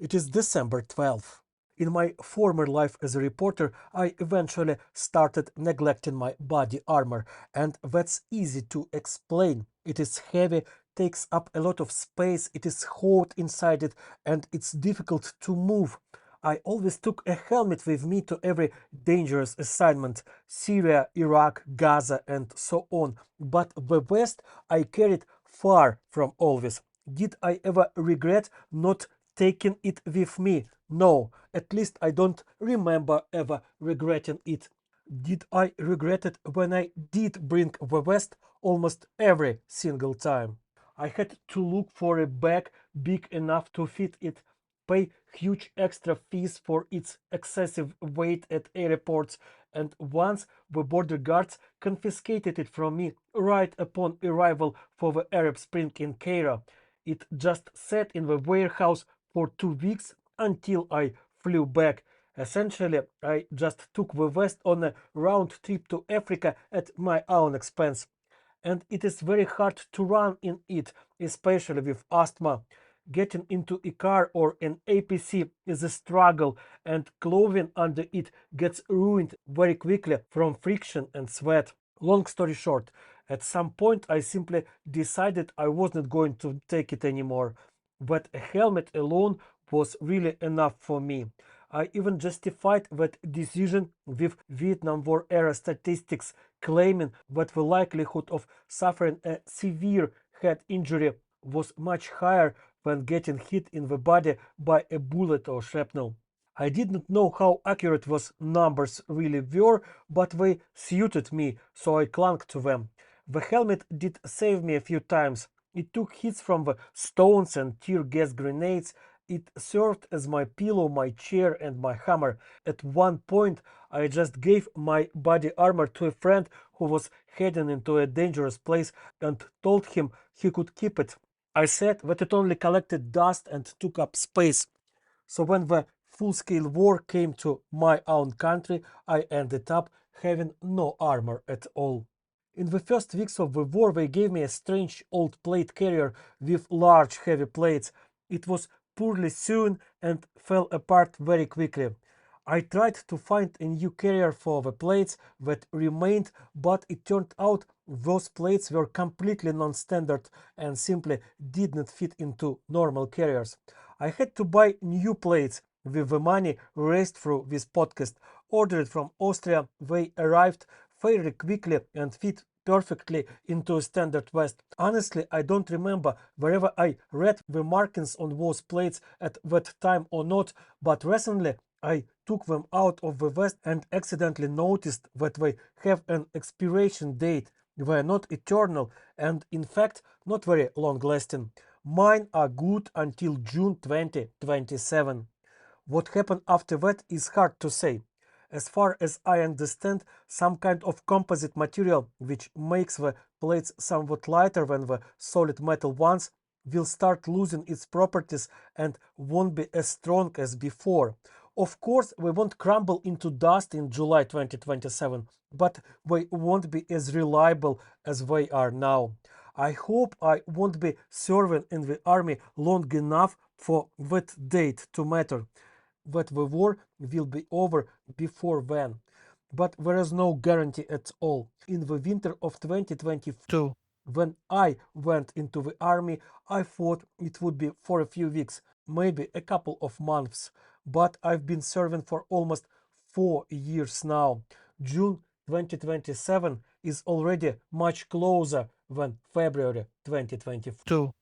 It is December 12th. In my former life as a reporter, I eventually started neglecting my body armor, and that's easy to explain. It is heavy, takes up a lot of space, it is hot inside it, and it's difficult to move. I always took a helmet with me to every dangerous assignment: Syria, Iraq, Gaza, and so on. But the West I carried far from all this. Did I ever regret not taking it with me? No, at least I don't remember ever regretting it. Did I regret it when I did bring the West? Almost every single time. I had to look for a bag big enough to fit it, pay huge extra fees for its excessive weight at airports, and once the border guards confiscated it from me right upon arrival for the Arab Spring in Cairo. It just sat in the warehouse for 2 weeks until I flew back. Essentially, I just took the West on a round trip to Africa at my own expense. And it is very hard to run in it, especially with asthma. Getting into a car or an APC is a struggle, and clothing under it gets ruined very quickly from friction and sweat. Long story short, at some point I simply decided I wasn't going to take it anymore. But a helmet alone was really enough for me. I even justified that decision with Vietnam War era statistics, claiming that the likelihood of suffering a severe head injury was much higher than getting hit in the body by a bullet or shrapnel. I did not know how accurate those numbers really were, but they suited me, so I clung to them. The helmet did save me a few times. It took hits from the stones and tear gas grenades. It served as my pillow, my chair, and my hammer. At one point, I just gave my body armor to a friend who was heading into a dangerous place and told him he could keep it. I said that it only collected dust and took up space. So when the full-scale war came to my own country, I ended up having no armor at all. In the first weeks of the war, they gave me a strange old plate carrier with large heavy plates. It was poorly sewn and fell apart very quickly. I tried to find a new carrier for the plates that remained, but it turned out those plates were completely non-standard and simply did not fit into normal carriers. I had to buy new plates with the money raised through this podcast. Ordered from Austria, they arrived fairly quickly and fit perfectly into a standard vest. Honestly, I don't remember wherever I read the markings on those plates at that time or not, but recently I took them out of the vest and accidentally noticed that they have an expiration date. They are not eternal and, in fact, not very long lasting. Mine are good until June 2027. What happened after that is hard to say. As far as I understand, some kind of composite material, which makes the plates somewhat lighter than the solid metal ones, will start losing its properties and won't be as strong as before. Of course, we won't crumble into dust in July 2027, but they won't be as reliable as they are now. I hope I won't be serving in the army long enough for that date to matter, that the war will be over before then. But there is no guarantee at all. In the winter of 2022, when I went into the army, I thought it would be for a few weeks, maybe a couple of months. But I've been serving for almost 4 years now. June 2027 is already much closer than February 2022.